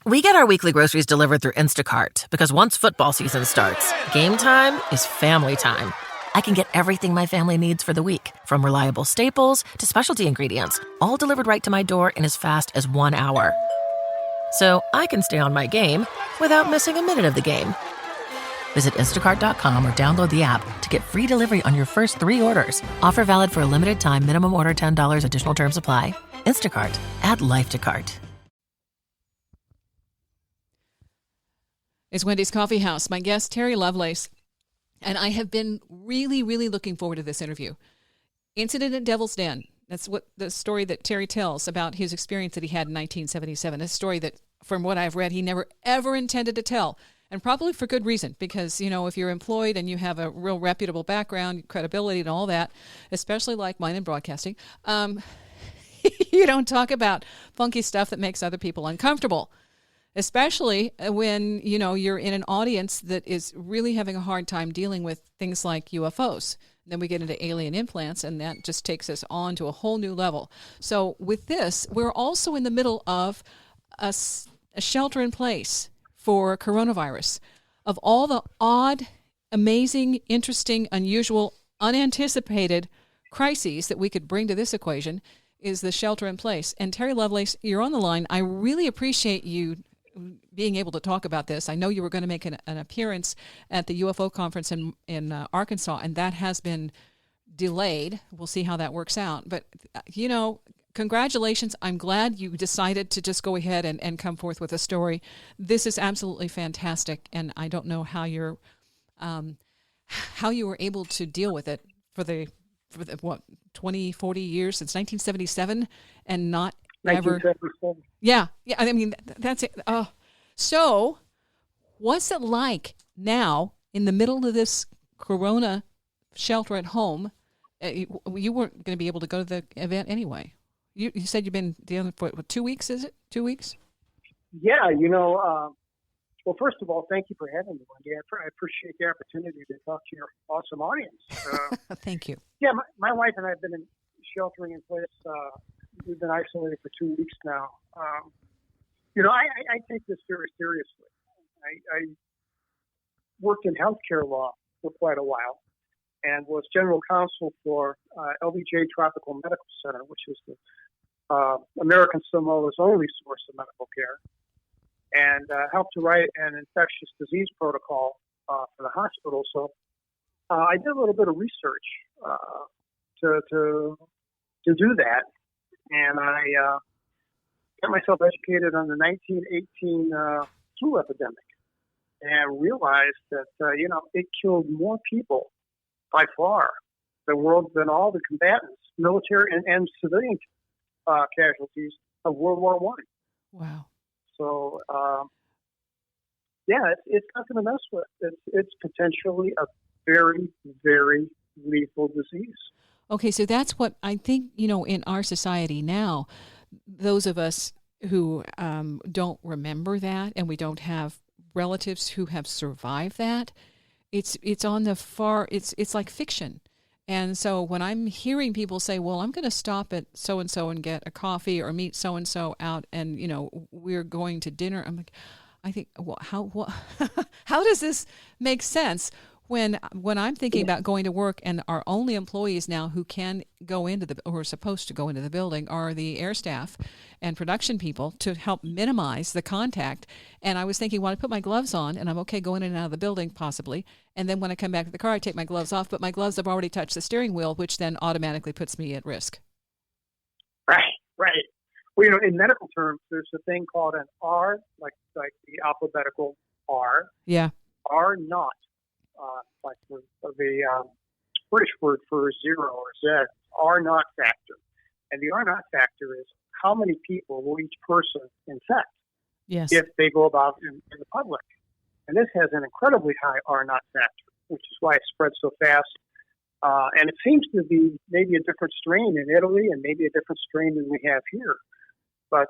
We get our weekly groceries delivered through Instacart because once football season starts, game time is family time. I can get everything my family needs for the week, from reliable staples to specialty ingredients, all delivered right to my door in as fast as 1 hour. So I can stay on my game without missing a minute of the game. Visit instacart.com or download the app to get free delivery on your first 3 orders. Offer valid for a limited time. Minimum order $10. Additional terms apply. Instacart. Add life to cart. It's Wendy's Coffee House. My guest, Terry Lovelace. And I have been really, really looking forward to this interview. Incident at Devil's Den. That's what the story that Terry tells about his experience that he had in 1977. A story that, from what I've read, he never, ever intended to tell. And probably for good reason, because, you know, if you're employed and you have a real reputable background, credibility and all that, especially like mine in broadcasting, you don't talk about funky stuff that makes other people uncomfortable. Especially when, you know, you're in an audience that is really having a hard time dealing with things like UFOs. Then we get into alien implants, and that just takes us on to a whole new level. So with this, we're also in the middle of a shelter in place for coronavirus. Of all the odd, amazing, interesting, unusual, unanticipated crises that we could bring to this equation is the shelter in place. And Terry Lovelace, you're on the line. I really appreciate you being able to talk about this. I know you were going to make an appearance at the UFO conference in Arkansas, and that has been delayed. We'll see how that works out. But, you know, congratulations. I'm glad you decided to just go ahead and come forth with a story. This is absolutely fantastic, and I don't know how you were able to deal with it for the 20, 40 years since 1977 and not ever. Yeah. I mean, that's it. So, what's it like now in the middle of this Corona shelter at home? You weren't going to be able to go to the event anyway. You said you've been dealing for 2 weeks. Is it 2 weeks? Yeah. You know. Well, first of all, thank you for having me, Wendy. I appreciate the opportunity to talk to your awesome audience. Thank you. Yeah, my wife and I have been sheltering in place. We've been isolated for 2 weeks now. You know, I take this very seriously. I worked in healthcare law for quite a while and was general counsel for LBJ Tropical Medical Center, which is the American Samoa's only source of medical care, and helped to write an infectious disease protocol for the hospital. So I did a little bit of research to do that. And I got myself educated on the 1918 flu epidemic and realized that, you know, it killed more people by far than all the combatants, military and civilian casualties of World War I. Wow. So, yeah, it's nothing to mess with. It's potentially a very, very lethal disease. Okay, so that's what I think, you know, in our society now, those of us who don't remember that and we don't have relatives who have survived that, it's on the far, it's like fiction. And so when I'm hearing people say, well, I'm going to stop at so-and-so and get a coffee or meet so-and-so out and, you know, we're going to dinner, I'm like, I think, well, how does this make sense? When I'm thinking about going to work and our only employees now who can go into or are supposed to go into the building are the air staff and production people to help minimize the contact. And I was thinking, well, I put my gloves on and I'm okay going in and out of the building possibly. And then when I come back to the car, I take my gloves off, but my gloves have already touched the steering wheel, which then automatically puts me at risk. Right. Well, you know, in medical terms, there's a thing called an R, like the alphabetical R. Yeah. R naught. Like the British word for zero or Z, R naught factor. And the R naught factor is how many people will each person infect if they go about in the public. And this has an incredibly high R naught factor, which is why it spreads so fast. And it seems to be maybe a different strain in Italy and maybe a different strain than we have here. But,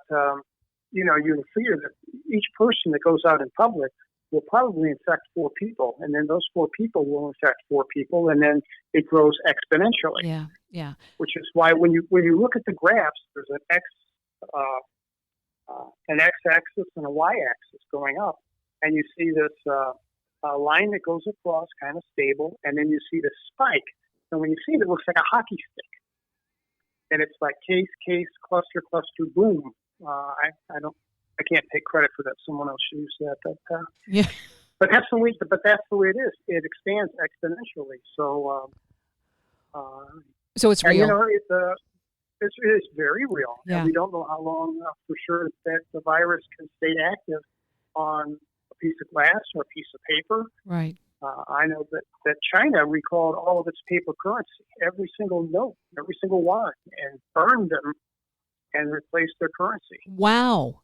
you know, you figure that each person that goes out in public will probably infect 4 people, and then those 4 people will infect 4 people, and then it grows exponentially. Yeah. Which is why when you look at the graphs, there's an an x-axis and a y-axis going up, and you see this line that goes across, kind of stable, and then you see the spike. And when you see it, it looks like a hockey stick. And it's like case, cluster, boom. I can't take credit for that. Someone else used that. Yeah. But that's the way it is. It expands exponentially. So it's real. And, it's very real. Yeah. And we don't know how long for sure that the virus can stay active on a piece of glass or a piece of paper. Right. I know that China recalled all of its paper currency, every single note, every single yuan, and burned them and replaced their currency. Wow.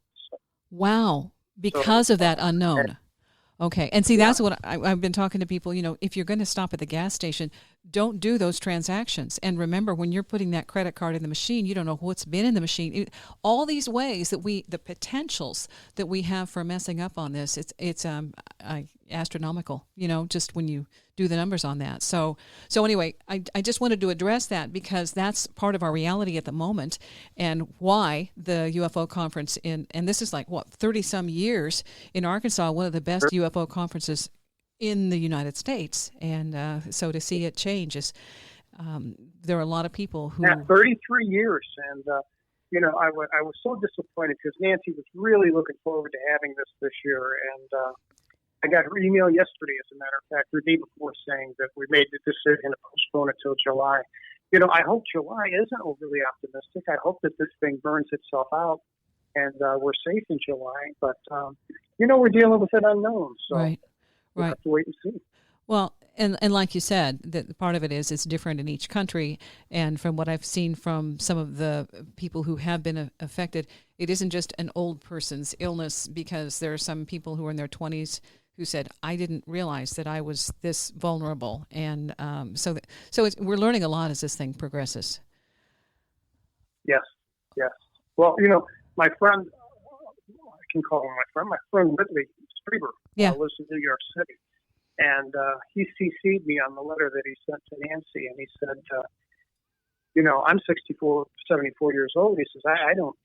Because of that unknown. Okay. And see, that's what I've been talking to people, if you're going to stop at the gas station, don't do those transactions. And remember, when you're putting that credit card in the machine, you don't know what's been in the machine. All these ways that the potentials that we have for messing up on this, it's astronomical, just when you do the numbers on that. So anyway, I just wanted to address that because that's part of our reality at the moment, and why the UFO conference and this is 30 some years in Arkansas, one of the best UFO conferences in the United States. And so to see it change is, there are a lot of people who... 33 years. And, I was so disappointed because Nancy was really looking forward to having this year. And I got her email yesterday, as a matter of fact, or the day before, saying that we made the decision to postpone it till July. I hope July isn't overly optimistic. I hope that this thing burns itself out and we're safe in July. But, we're dealing with an unknown. So right. We'll have to wait and see. Well, and like you said, that part of it is it's different in each country. And from what I've seen from some of the people who have been affected, it isn't just an old person's illness, because there are some people who are in their 20s who said, I didn't realize that I was this vulnerable. And so we're learning a lot as this thing progresses. Yes. Well, my friend, I can call him my friend Whitley Strieber, lives in New York City. And he CC'd me on the letter that he sent to Nancy, and he said, I'm 74 years old. He says, I don't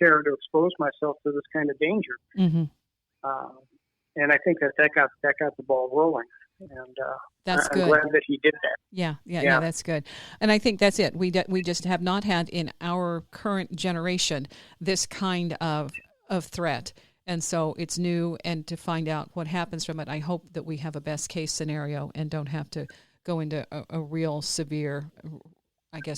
care to expose myself to this kind of danger. Mm-hmm. And I think that got the ball rolling. And that's I'm good. glad that he did that. Yeah, that's good. And I think that's it. We just have not had in our current generation this kind of threat. And so it's new, and to find out what happens from it, I hope that we have a best case scenario and don't have to go into a real severe,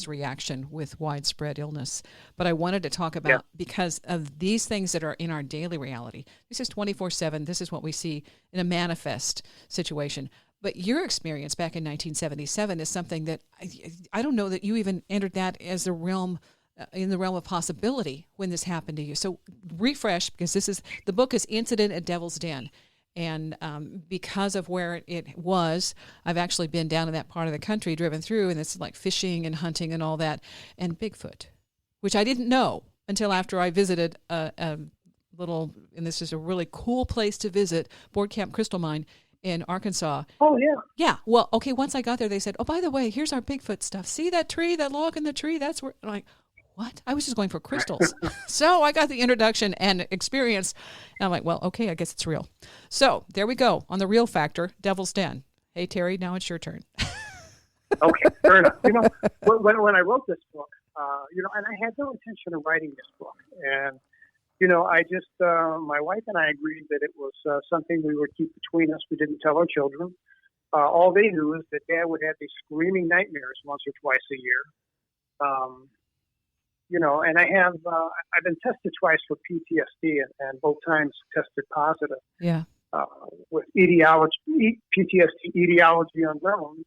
reaction with widespread illness. But I wanted to talk about, because of these things that are in our daily reality, this is 24/7, this is what we see in a manifest situation. But your experience back in 1977 is something that I don't know that you even entered that as a realm, in the realm of possibility when this happened to you. So refresh, because the book is Incident at Devil's Den. And because of where it was, I've actually been down in that part of the country, driven through, and it's like fishing and hunting and all that, and Bigfoot, which I didn't know until after I visited a little, and this is a really cool place to visit, Board Camp Crystal Mine in Arkansas. Oh, yeah. Yeah. Well, okay, once I got there, they said, oh, by the way, here's our Bigfoot stuff. See that tree, that log in the tree? That's where... I'm like, what? I was just going for crystals. So I got the introduction and experience, and I'm like, well, okay, I guess it's real. So there we go on the real factor, Devil's Den. Hey, Terry, now it's your turn. Okay, fair enough. When I wrote this book, and I had no intention of writing this book, and I just my wife and I agreed that it was something we would keep between us. We didn't tell our children. All they knew is that Dad would have these screaming nightmares once or twice a year. And I've been tested twice for PTSD, and both times tested positive. Yeah. With PTSD etiology unknown.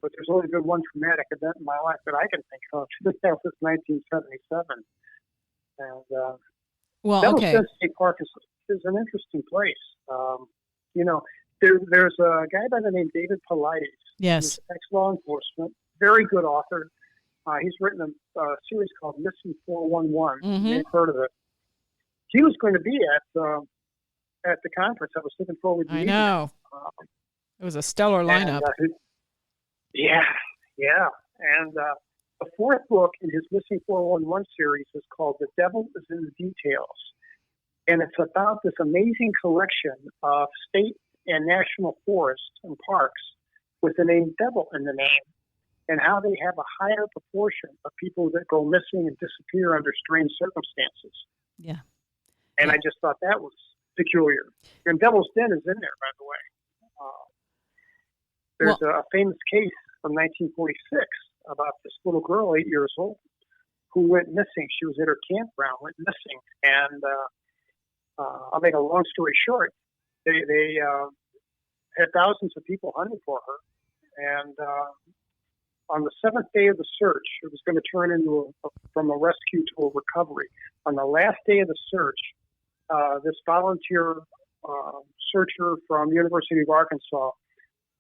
But there's only been one traumatic event in my life that I can think of. That was 1977. And Devil's State Park is an interesting place. There's a guy by the name David Paulides. Yes. He's ex-law enforcement, very good author. He's written a series called Missing 411. Mm-hmm. You've heard of it. He was going to be at the conference. I was looking forward to meeting him. I know. It was a stellar lineup. Yeah. And The fourth book in his Missing 411 series is called The Devil is in the Details. And it's about this amazing collection of state and national forests and parks with the name Devil in the name, and how they have a higher proportion of people that go missing and disappear under strange circumstances. Yeah. And I just thought that was peculiar. And Devil's Den is in there, by the way. There's a famous case from 1946 about this little girl, 8 years old, who went missing. She was at her campground, went missing. And I'll make a long story short. They had thousands of people hunting for her. And on the seventh day of the search, it was going to turn into from a rescue to a recovery. On the last day of the search, this volunteer searcher from the University of Arkansas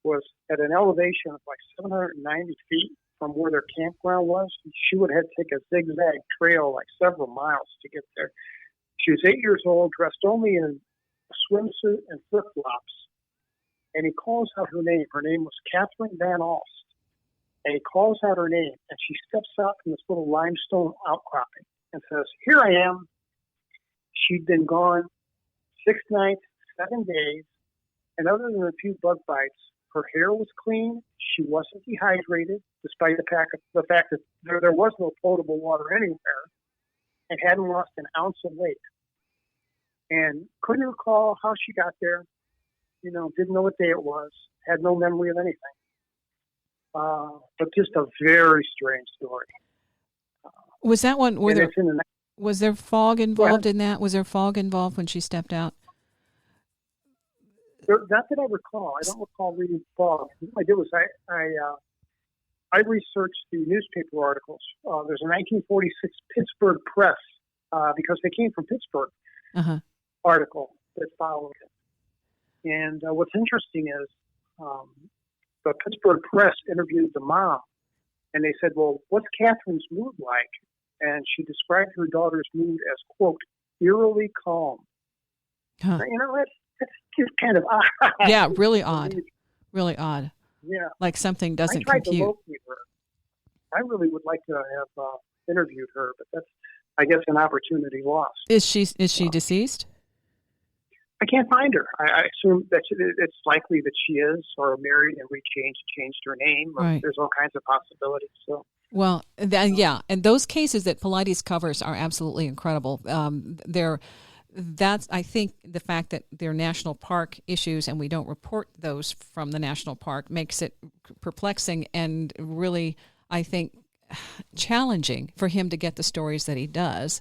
was at an elevation of like 790 feet from where their campground was. She would have to take a zigzag trail like several miles to get there. She was 8 years old, dressed only in a swimsuit and flip-flops. And he calls out her name. Her name was Catherine Van Alst. And he calls out her name, and she steps out from this little limestone outcropping and says, "Here I am." She'd been gone 6 nights, 7 days, and other than a few bug bites, her hair was clean. She wasn't dehydrated, despite the fact that there was no potable water anywhere, and hadn't lost an ounce of weight. And couldn't recall how she got there. Didn't know what day it was. Had no memory of anything. But just a very strange story. Was that one? Was there fog involved in that? Was there fog involved when she stepped out? Not that I recall. I don't recall reading fog. What I did was I researched the newspaper articles. There's a 1946 Pittsburgh Press, because they came from Pittsburgh, article that followed it. And what's interesting is the Pittsburgh Press interviewed the mom, and they said, "Well, what's Catherine's mood like?" And she described her daughter's mood as, quote, "eerily calm." Huh. That's just kind of odd. Yeah, really odd. Really odd. Yeah. Like something doesn't I tried compute. to locate her. I really would like to have interviewed her, but that's, I guess, an opportunity lost. Is she deceased? I can't find her. I assume that it's likely that she is, or married and changed her name. Or Right. There's all kinds of possibilities. So. Well, and those cases that Paulides covers are absolutely incredible. That's, I think, the fact that they're national park issues and we don't report those from the national park makes it perplexing and really, I think, challenging for him to get the stories that he does,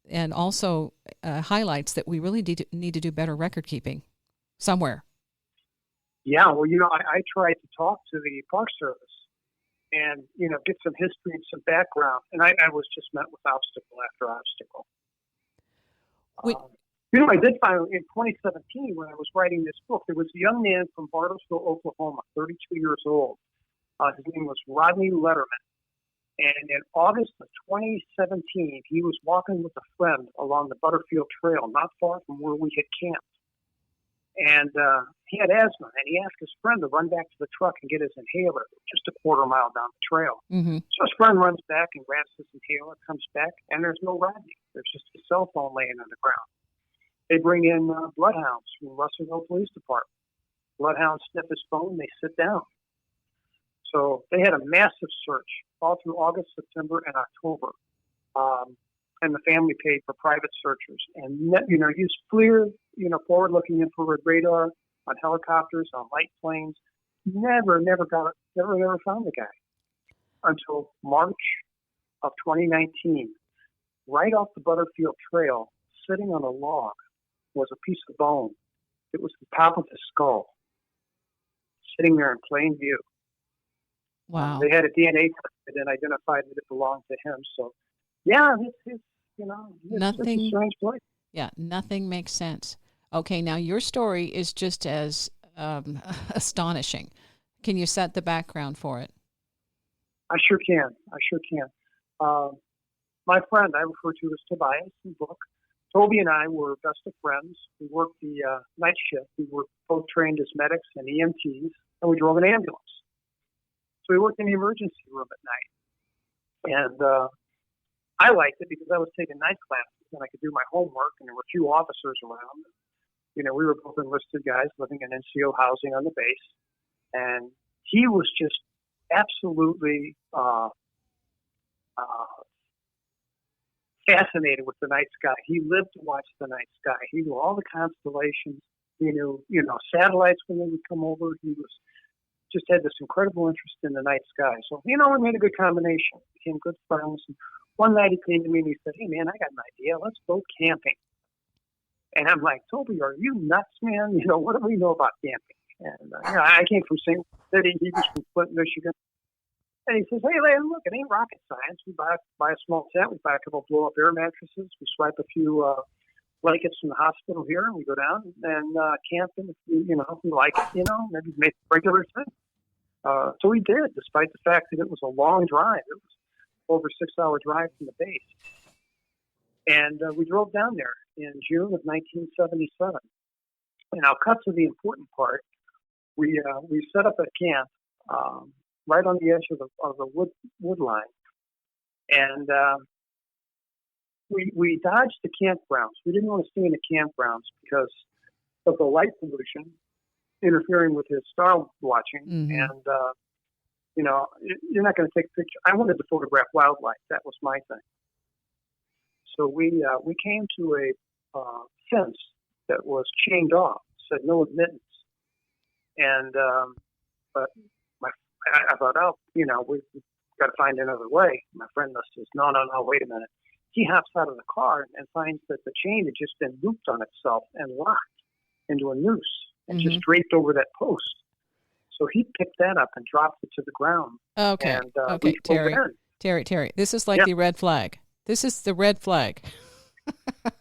and also highlights that we really need to do better record keeping somewhere. Yeah, well, I tried to talk to the Park Service and, get some history and some background, and I was just met with obstacle after obstacle. I did find in 2017 when I was writing this book, there was a young man from Bartlesville, Oklahoma, 32 years old. His name was Rodney Letterman. And in August of 2017, he was walking with a friend along the Butterfield Trail, not far from where we had camped. And he had asthma, and he asked his friend to run back to the truck and get his inhaler just a quarter mile down the trail. Mm-hmm. So his friend runs back and grabs his inhaler, comes back, and there's no Rodney. There's just a cell phone laying on the ground. They bring in bloodhounds from Russellville Police Department. Bloodhounds sniff his phone, they sit down. So they had a massive search all through August, September, and October. And the family paid for private searchers. And, used FLIR, forward-looking infrared radar on helicopters, on light planes. Never found the guy until March of 2019. Right off the Butterfield Trail, sitting on a log, was a piece of bone. It was the top of his skull, sitting there in plain view. Wow. They had a DNA test and identified that it belonged to him. So, yeah, it's nothing, it's a strange place. Yeah, nothing makes sense. Okay, now your story is just as astonishing. Can you set the background for it? I sure can. My friend, I refer to as Tobias in the book, Toby and I were best of friends. We worked the night shift. We were both trained as medics and EMTs, and we drove an ambulance. So we worked in the emergency room at night. And I liked it because I was taking night classes and I could do my homework, and there were few officers around. We were both enlisted guys living in NCO housing on the base, and he was just absolutely fascinated with the night sky. He lived to watch the night sky. He knew all the constellations. He knew, satellites when they would come over. He was just had this incredible interest in the night sky. So, we made a good combination. Became good friends. And one night he came to me and he said, "Hey, man, I got an idea. Let's go camping." And I'm like, "Toby, are you nuts, man? What do we know about camping?" And I came from St. City. He was from Flint, Michigan. And he says, "Hey, man, look, it ain't rocket science. We buy a small tent. We buy a couple of blow-up air mattresses. We swipe a few blankets from the hospital here, and we go down and camp. And if we like it, maybe make a regular thing." So we did, despite the fact that it was a long drive. It was over a 6-hour drive from the base. And we drove down there in June of 1977. And I'll cut to the important part. We set up a camp right on the edge of the wood line, and we dodged the campgrounds. We didn't want to stay in the campgrounds because of the light pollution interfering with his star watching, and you're not going to take pictures. I wanted to photograph wildlife. That was my thing. So we came to a fence that was chained off, said no admittance, and but I thought, we've got to find another way. My friend says, no, wait a minute. He hops out of the car and finds that the chain had just been looped on itself and locked into a noose and just draped over that post. So he picked that up and dropped it to the ground. Okay. And, okay, Terry. This is like the red flag. This is the red flag.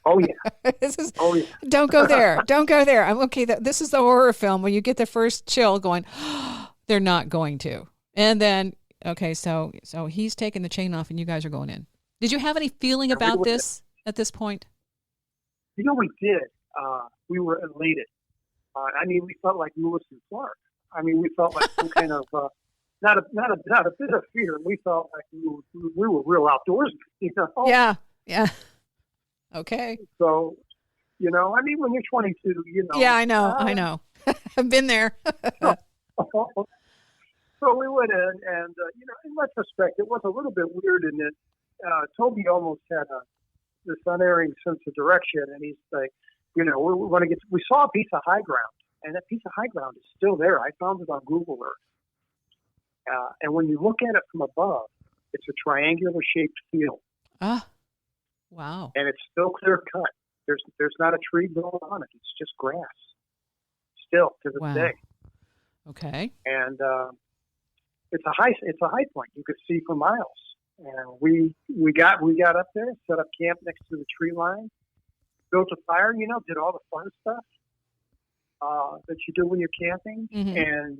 Oh yeah. Don't go there. Don't go there. I'm okay. This is the horror film where you get the first chill going, they're not going to. And then, okay, so he's taking the chain off and you guys are going in. Did you have any feeling about this at this point? We did. We were elated. We felt like Lewis and Clark. We felt like some kind of, not a bit of fear. We felt like we were real outdoorsmen, Yeah. Okay. So, when you're 22, Yeah, I know. I've been there. So we went in, and in retrospect, it was a little bit weird in that Toby almost had this unerring sense of direction, and he's like, we want to get. We saw a piece of high ground, and that piece of high ground is still there. I found it on Google Earth, and when you look at it from above, it's a triangular shaped field. Ah, wow! And it's still clear cut. There's not a tree growing on it. It's just grass. Still to this day. Okay. And it's a high point. You could see for miles. And we got up there, set up camp next to the tree line, built a fire, did all the fun stuff that you do when you're camping. And,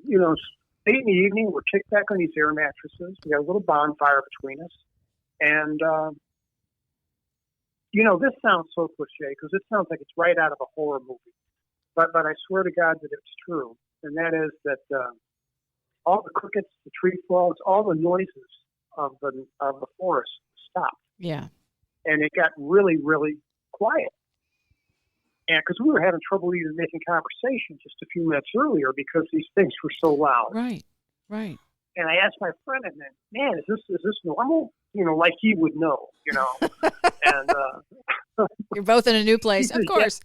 late in the evening, we're kicked back on these air mattresses. We got a little bonfire between us. And, this sounds so cliche because it sounds like it's right out of a horror movie. But I swear to God that it's true. And that is that all the crickets, the tree frogs, all the noises of the forest stopped. Yeah. And it got really, really quiet. And because we were having trouble even making conversation just a few minutes earlier because these things were so loud. Right. And I asked my friend, and then, man, is this normal? Like he would know, And you're both in a new place, of course.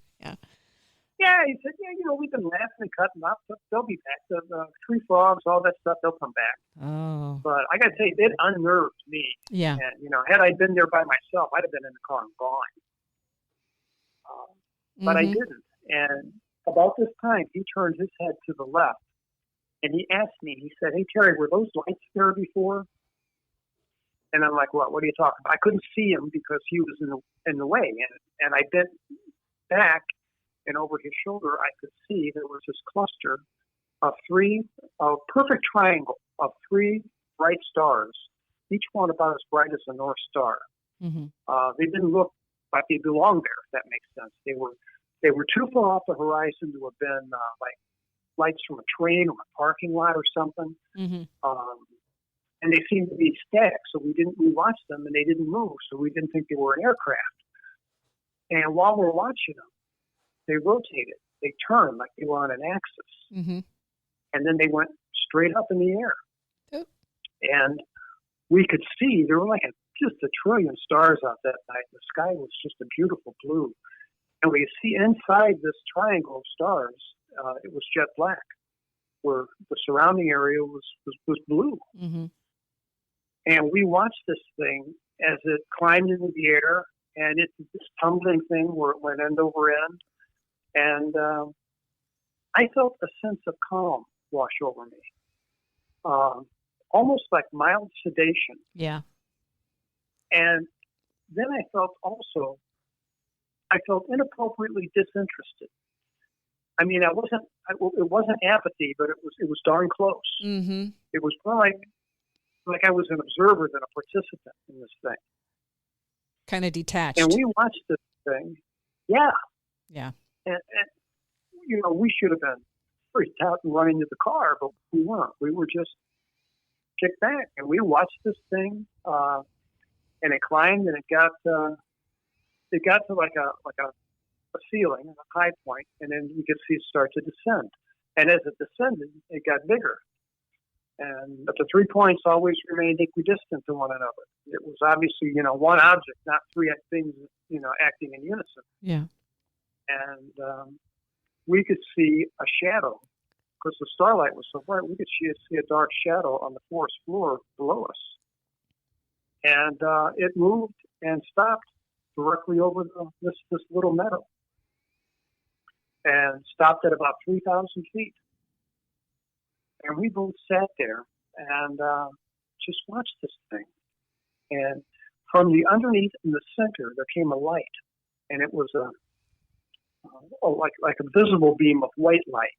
Yeah, he said, we've been laughing and cutting up. They'll be back. The tree frogs, all that stuff, they'll come back. Oh. But I got to tell you, it unnerved me. Yeah. And, had I been there by myself, I'd have been in the car and gone. But I didn't. And about this time, he turned his head to the left. And he asked me, he said, "Hey, Terry, were those lights there before?" And I'm like, "What are you talking about?" I couldn't see him because he was in the way. And I bent back. And over his shoulder, I could see there was this cluster of a perfect triangle of 3 bright stars, each one about as bright as a North Star. They didn't look like they belonged there, if that makes sense. They were too far off the horizon to have been like lights from a train or a parking lot or something. And and they seemed to be static. So we watched them, and they didn't move. So we didn't think they were an aircraft. And while we're watching them, they rotated. They turned like they were on an axis. Mm-hmm. And then they went straight up in the air. Oh. And we could see there were like just a trillion stars out that night. The sky was just a beautiful blue. And we could see inside this triangle of stars, it was jet black, where the surrounding area was blue. Mm-hmm. And we watched this thing as it climbed into the air, and it's this tumbling thing where it went end over end. And I felt a sense of calm wash over me, almost like mild sedation. Yeah. And then I felt inappropriately disinterested. I mean, it wasn't apathy, but it was darn close. Mm-hmm. It was more like I was an observer than a participant in this thing. Kind of detached. And we watched this thing. Yeah. Yeah. And we should have been freaked out and run into the car, but we weren't. We were just kicked back, and we watched this thing, and it climbed, and it got to like a ceiling, a high point, and then you could see it start to descend. And as it descended, it got bigger. But the 3 points always remained equidistant to one another. It was obviously, one object, not three things, acting in unison. Yeah. And we could see a shadow, because the starlight was so bright, we could see a dark shadow on the forest floor below us. And it moved and stopped directly over this little meadow, and stopped at about 3,000 feet. And we both sat there and just watched this thing. And from the underneath in the center, there came a light, and it was like a visible beam of white light.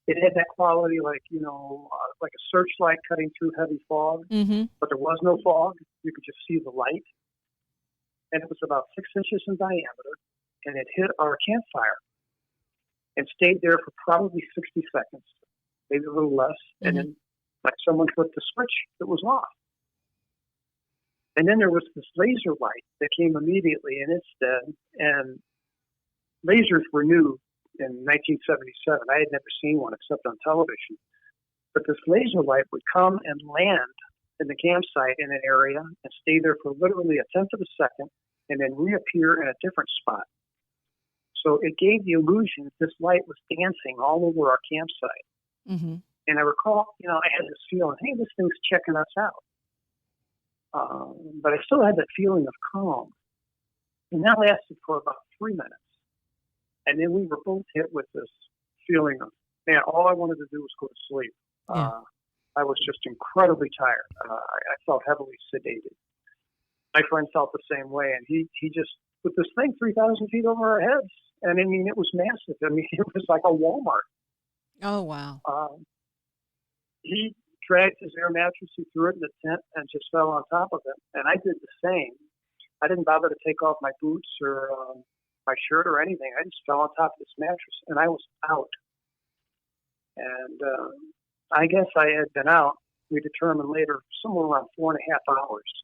It had that quality, like a searchlight cutting through heavy fog, Mm-hmm. but there was no fog. You could just see the light. And it was about 6 inches in diameter, and it hit our campfire and stayed there for probably 60 seconds, maybe a little less. Mm-hmm. And then, like someone flipped the switch, it was off. And then there was this laser light that came immediately in its stead, and lasers were new in 1977. I had never seen one except on television. But this laser light would come and land in the campsite in an area and stay there for literally a tenth of a second and then reappear in a different spot. So it gave the illusion that this light was dancing all over our campsite. Mm-hmm. And I recall, I had this feeling, hey, this thing's checking us out. But I still had that feeling of calm. And that lasted for about 3 minutes. And then we were both hit with this feeling of, man, all I wanted to do was go to sleep. Yeah. I was just incredibly tired. I felt heavily sedated. My friend felt the same way, and he just, with this thing 3,000 feet over our heads, and I mean, it was massive. I mean, it was like a Walmart. Oh, wow. He dragged his air mattress, he threw it in the tent, and just fell on top of it. And I did the same. I didn't bother to take off my boots or my shirt or anything. I just fell on top of this mattress, and I was out. And I guess I had been out, we determined later, somewhere around 4.5 hours.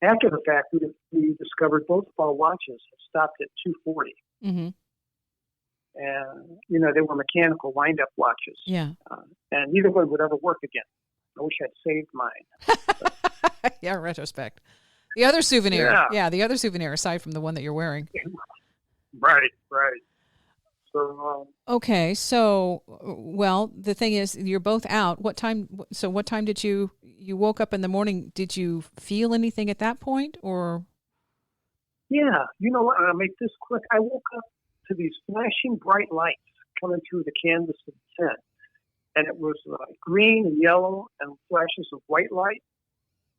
After the fact, we discovered both of our watches had stopped at 2:40. Mm-hmm. And, they were mechanical wind-up watches. Yeah. And neither one would ever work again. I wish I'd saved mine. Yeah, retrospect. The other souvenir. Yeah, the other souvenir, aside from the one that you're wearing. Right. So, okay, so, well, the thing is, you're both out. What time did you woke up in the morning? Did you feel anything at that point, or? Yeah, you know what? I'll make this quick. I woke up to these flashing bright lights coming through the canvas of the tent. And it was green and yellow and flashes of white light.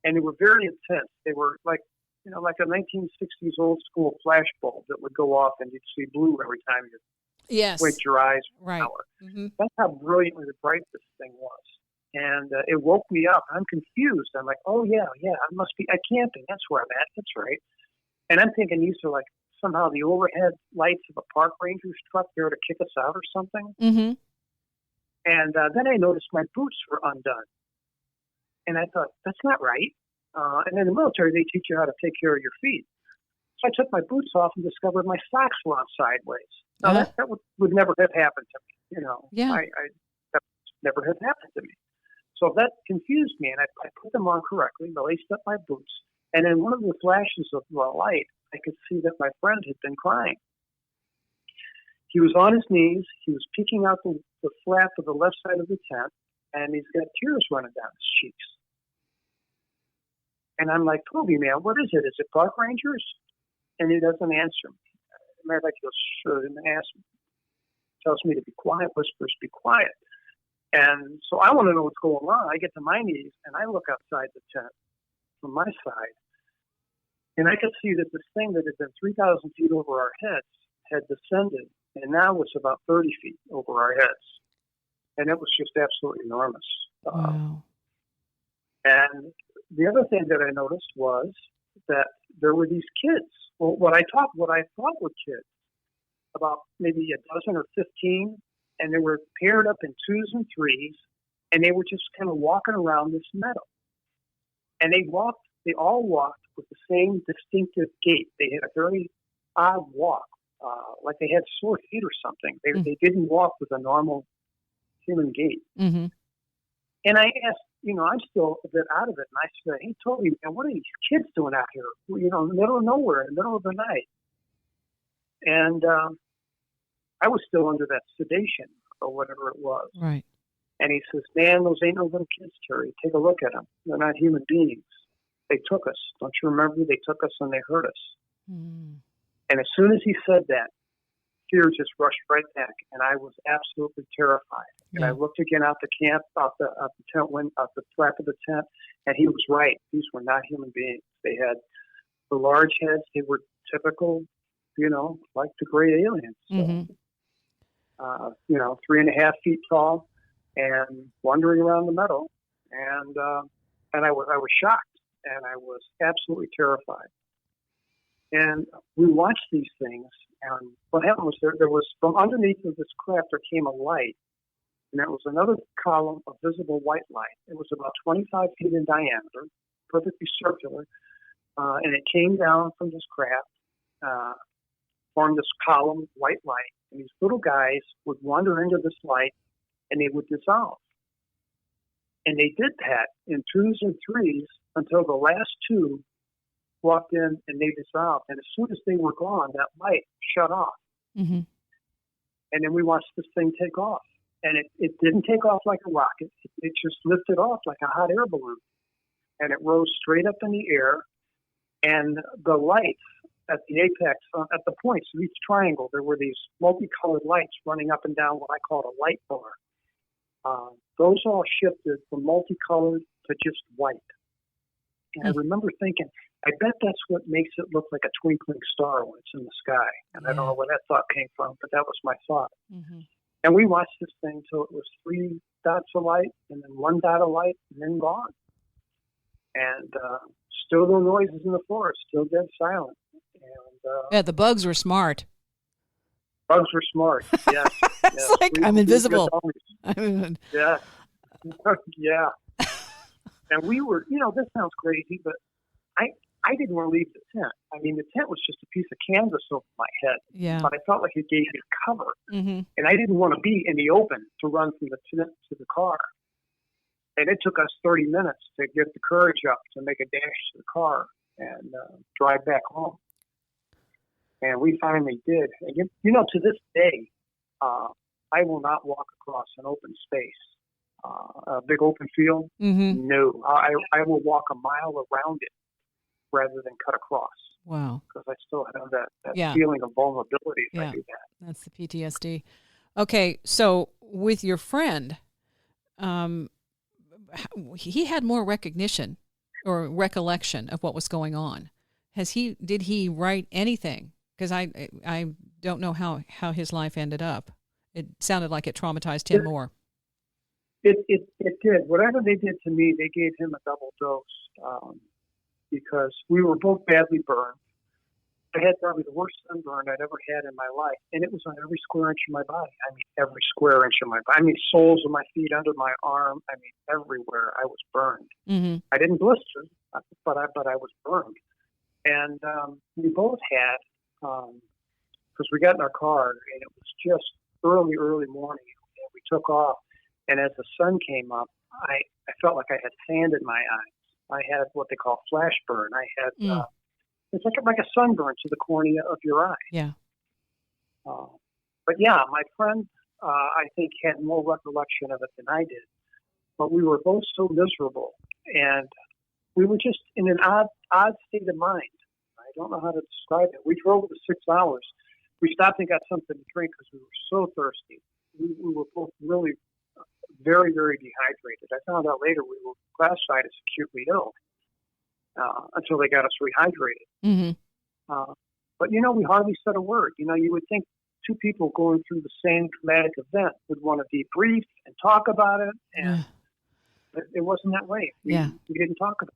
And they were very intense. They were like a 1960s old school flash bulb that would go off and you'd see blue every time you blinked your eyes for an hour. Mm-hmm. That's how brilliantly bright this thing was. And it woke me up. I'm confused. I'm like, oh, yeah, I must be at camping. That's where I'm at. That's right. And I'm thinking these are like somehow the overhead lights of a park ranger's truck there to kick us out or something. Mm-hmm. And then I noticed my boots were undone. And I thought, that's not right. And in the military, they teach you how to take care of your feet. So I took my boots off and discovered my socks were on sideways. Now, that would never have happened to me. Yeah. That never have happened to me. So that confused me, and I put them on correctly, laced up my boots, and in one of the flashes of the light, I could see that my friend had been crying. He was on his knees. He was peeking out the flap of the left side of the tent, and he's got tears running down his cheeks. And I'm like, Toby, man, what is it? Is it park rangers? And he doesn't answer me. Matter of fact, he goes, sure, and asks me. Tells me to be quiet, whispers, be quiet. And so I want to know what's going on. I get to my knees, and I look outside the tent from my side, and I could see that this thing that had been 3,000 feet over our heads had descended, and now was about 30 feet over our heads. And it was just absolutely enormous. Wow. And the other thing that I noticed was that there were these kids. Well, what I thought were kids, about maybe a dozen or 15, and they were paired up in 2s and 3s, and they were just kind of walking around this meadow. And they all walked with the same distinctive gait. They had a very odd walk, like they had sore feet or something. They didn't walk with a normal human gait. Mm-hmm. And I asked, I'm still a bit out of it, and I said, hey, Toby, man, what are these kids doing out here, in the middle of nowhere, in the middle of the night? And I was still under that sedation or whatever it was. Right. And he says, man, those ain't no little kids, Terry. Take a look at them. They're not human beings. They took us. Don't you remember? They took us and they hurt us. Mm. And as soon as he said that, fear just rushed right back, and I was absolutely terrified. Yeah. And I looked again out the camp, out the tent window, out the flap of the tent, and he was right. These were not human beings. They had the large heads. They were typical, like the gray aliens. Mm-hmm. 3.5 feet tall, and wandering around the meadow. And I was shocked, and I was absolutely terrified. And we watched these things, and what happened was there was, from underneath of this craft, there came a light, and it was another column of visible white light. It was about 25 feet in diameter, perfectly circular, and it came down from this craft, formed this column, white light, and these little guys would wander into this light, and they would dissolve. And they did that in 2s and 3s until the last 2 walked in and they dissolved. And as soon as they were gone, that light shut off. Mm-hmm. And then we watched this thing take off. And it didn't take off like a rocket. It just lifted off like a hot air balloon. And it rose straight up in the air. And the lights at the apex, at the points of each triangle, there were these multicolored lights running up and down what I call a light bar. Those all shifted from multicolored to just white. And I remember thinking, I bet that's what makes it look like a twinkling star when it's in the sky. And I don't know where that thought came from, but that was my thought. Mm-hmm. And we watched this thing till it was 3 dots of light, and then 1 dot of light, and then gone. And still no noises in the forest, still dead silent. And the bugs were smart. Bugs were smart, yes. It's like, I'm invisible. Yeah. Yeah. And we were, this sounds crazy, but I didn't want to leave the tent. I mean, the tent was just a piece of canvas over my head. Yeah. But I felt like it gave me cover. Mm-hmm. And I didn't want to be in the open to run from the tent to the car. And it took us 30 minutes to get the courage up to make a dash to the car and drive back home. And we finally did. And to this day, I will not walk across an open space, a big open field. Mm-hmm. No, I will walk a mile around it rather than cut across. Wow. Because I still have that feeling of vulnerability if I do that. That's the PTSD. Okay, so with your friend, he had more recognition or recollection of what was going on. Did he write anything? Because I don't know how his life ended up. It sounded like it traumatized him more. It did. Whatever they did to me, they gave him a double dose because we were both badly burned. I had probably the worst sunburn I'd ever had in my life, and it was on every square inch of my body. I mean, every square inch of my body. I mean, soles of my feet, under my arm. I mean, everywhere I was burned. Mm-hmm. I didn't blister, but I was burned. And we both had, because we got in our car, and it was just early morning, and we took off. And as the sun came up, I felt like I had sand in my eyes. I had what they call flash burn. I had it's like a sunburn to the cornea of your eye. Yeah. But yeah, my friend, I think, had more recollection of it than I did. But we were both so miserable, and we were just in an odd state of mind. I don't know how to describe it. We drove the 6 hours. We stopped and got something to drink because we were so thirsty. We were both really very, very dehydrated. I found out later we were classified as acutely ill until they got us rehydrated. Mm-hmm. But, we hardly said a word. You would think two people going through the same traumatic event would want to debrief and talk about it, and it wasn't that way. We didn't talk about it.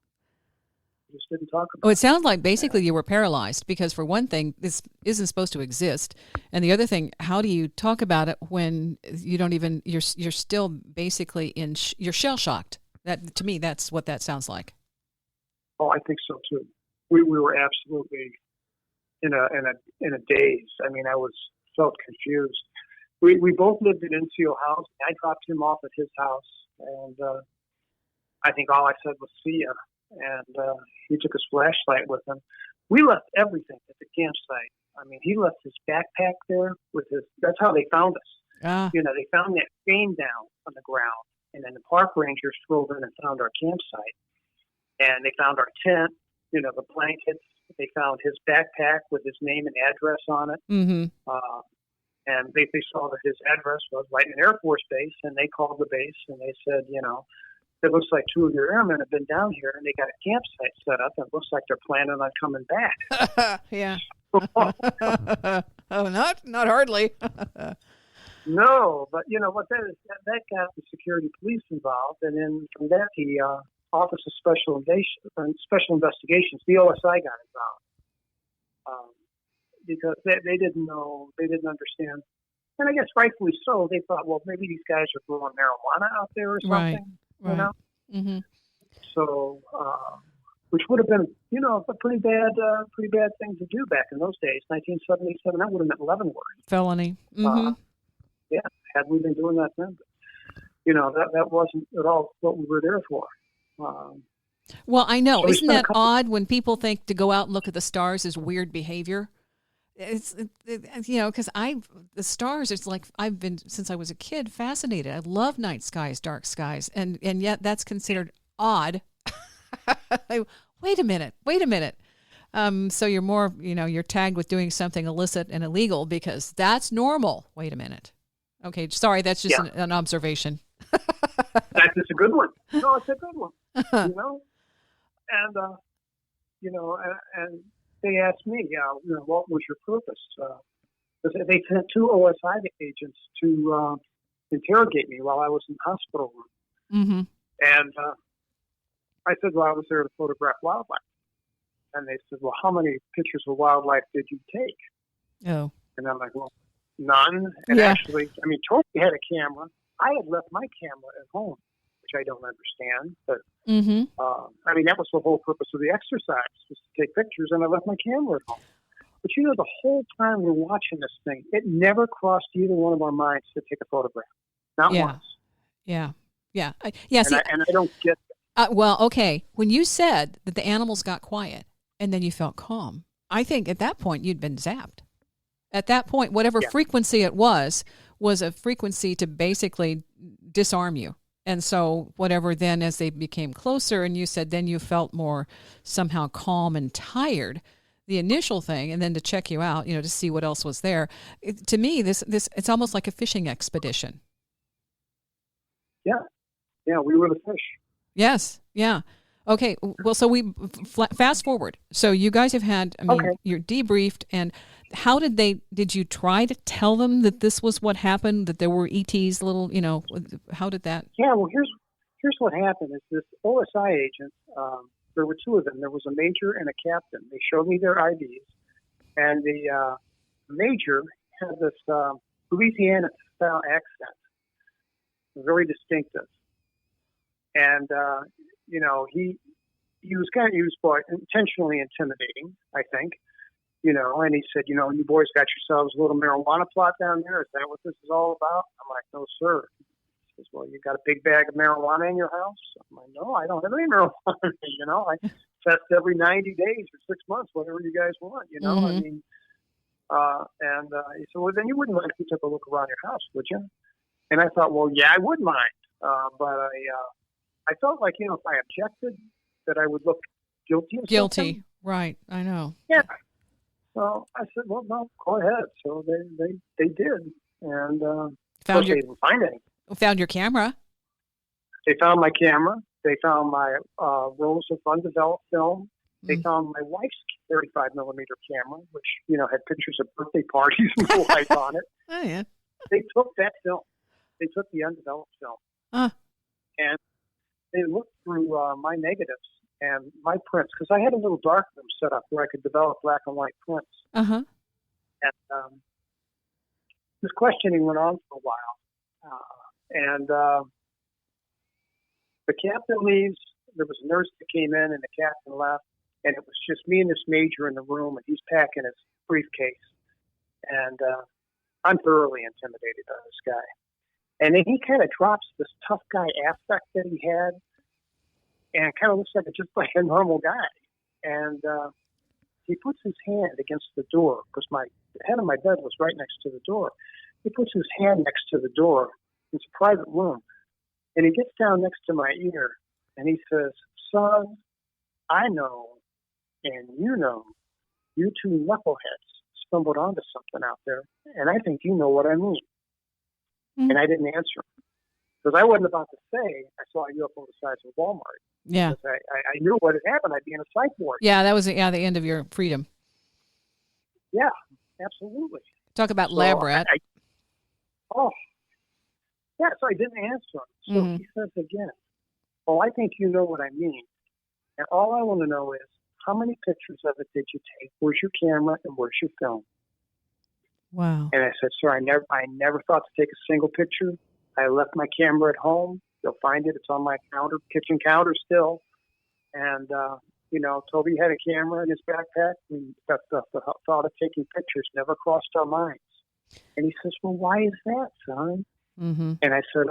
We just didn't talk about it. Oh, it sounds like basically you were paralyzed because, for one thing, this isn't supposed to exist, and the other thing, how do you talk about it when you don't even you're still basically you're shell shocked? That, to me, that's what that sounds like. Oh, I think so too. We were absolutely in a daze. I mean, I felt confused. We both lived in NCO house. I dropped him off at his house, and I think all I said was "see ya," and he took his flashlight with him. We left everything at the campsite. I mean, he left his backpack there with his. That's how they found us. They found that chain down on the ground, and then the park rangers drove in and found our campsite, and they found our tent. The blankets. They found his backpack with his name and address on it. Mm-hmm. And they saw that his address was right in an Air Force base, and they called the base and they said, it looks like 2 of your airmen have been down here and they got a campsite set up, and it looks like they're planning on coming back. Yeah. Oh, not hardly. No, but what that got the security police involved, and then from that the Office of Special Investigations, the OSI, got involved. Because they didn't know, they didn't understand. And I guess rightfully so. They thought, well, maybe these guys are growing marijuana out there or something, Right. Mm-hmm. So, which would have been, a pretty bad thing to do back in those days. 1977, that would have meant Leavenworth. Felony. Mm-hmm. Had we been doing that then. But, that wasn't at all what we were there for. Well, I know. So isn't that odd when people think to go out and look at the stars is weird behavior? It's because the stars, it's like I've been, since I was a kid, fascinated. I love night skies, dark skies, and yet that's considered odd. Wait a minute. So you're more, you're tagged with doing something illicit and illegal because that's normal. Wait a minute. Okay, sorry, that's just an observation. That's a good one. No, it's a good one. And and they asked me, what was your purpose? They sent 2 OSI agents to interrogate me while I was in the hospital room. Mm-hmm. And I said, well, I was there to photograph wildlife. And they said, well, how many pictures of wildlife did you take? Oh. And I'm like, well, none. And actually, Tony had a camera. I had left my camera at home, which I don't understand. But, that was the whole purpose of the exercise, was to take pictures, and I left my camera at home. But, the whole time we're watching this thing, it never crossed either one of our minds to take a photograph. Not once. Yeah. And I don't get that. Well, okay. When you said that the animals got quiet and then you felt calm, I think at that point you'd been zapped. At that point, whatever frequency it was a frequency to basically disarm you. And so whatever then, as they became closer, and you said then you felt more somehow calm and tired, the initial thing, and then to check you out, to see what else was there. To me, this it's almost like a fishing expedition. Yeah, we were the fish. Yes, yeah. Okay, well, so we fast forward. So you guys have had, you're debriefed, and how did you try to tell them that this was what happened, that there were ETs, how did that? Yeah, well, here's what happened is this OSI agent, there were 2 of them. There was a major and a captain. They showed me their IDs, And the major had this Louisiana-style accent, very distinctive. And, he was intentionally intimidating, I think, and he said, you boys got yourselves a little marijuana plot down there. Is that what this is all about? I'm like, no, sir. He says, well, you got a big bag of marijuana in your house? I'm like, no, I don't have any marijuana. I test every 90 days or 6 months, whatever you guys want, Mm-hmm. I mean, he said, well, then you wouldn't mind if you took a look around your house, would you? And I thought, well, yeah, I would mind. But I felt like, if I objected, that I would look guilty of something. Right. I know. Yeah. So I said, well, no, go ahead. So they did. And they didn't find anything. Found your camera. They found my camera. They found my rolls of undeveloped film. They found my wife's 35 millimeter camera, which, had pictures of birthday parties and the like on it. Oh, yeah. They took that film. They took the undeveloped film. And they looked through my negatives and my prints, because I had a little darkroom set up where I could develop black and white prints. Uh-huh. And this questioning went on for a while. And the captain leaves. There was a nurse that came in, and the captain left. And it was just me and this major in the room, and he's packing his briefcase. And I'm thoroughly intimidated by this guy. And then he kind of drops this tough guy affect that he had, and kind of looks like a normal guy. And he puts his hand against the door, because the head of my bed was right next to the door. He puts his hand next to the door. It's a private room. And he gets down next to my ear, and he says, son, I know, and you two knuckleheads stumbled onto something out there, and I think you know what I mean. Mm-hmm. And I didn't answer him, because I wasn't about to say I saw a UFO the size of Walmart. Yeah. I knew what had happened. I'd be in a psych ward. Yeah, that was the end of your freedom. Yeah, absolutely. Talk about lab rat. Yeah, so I didn't answer him. So he says again, well, I think you know what I mean. And all I want to know is, how many pictures of it did you take? Where's your camera and where's your film? Wow. And I said, sir, I never thought to take a single picture. I left my camera at home. You'll find it. It's on my kitchen counter still. And, Toby had a camera in his backpack. And the thought of taking pictures never crossed our minds. And he says, well, why is that, son? Mm-hmm. And I said,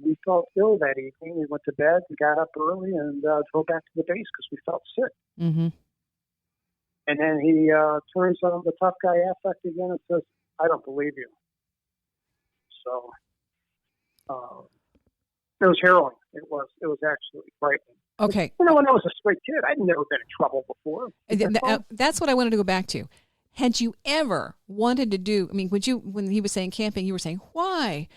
we felt ill that evening. We went to bed, we got up early, and drove back to the base because we felt sick. Mm-hmm. And then he turns on the tough guy affect again and says, I don't believe you. So it was harrowing. It was absolutely frightening. Okay. When I was a straight kid, I'd never been in trouble before. That's what I wanted to go back to. Had you ever wanted to do, when he was saying camping, you were saying, why?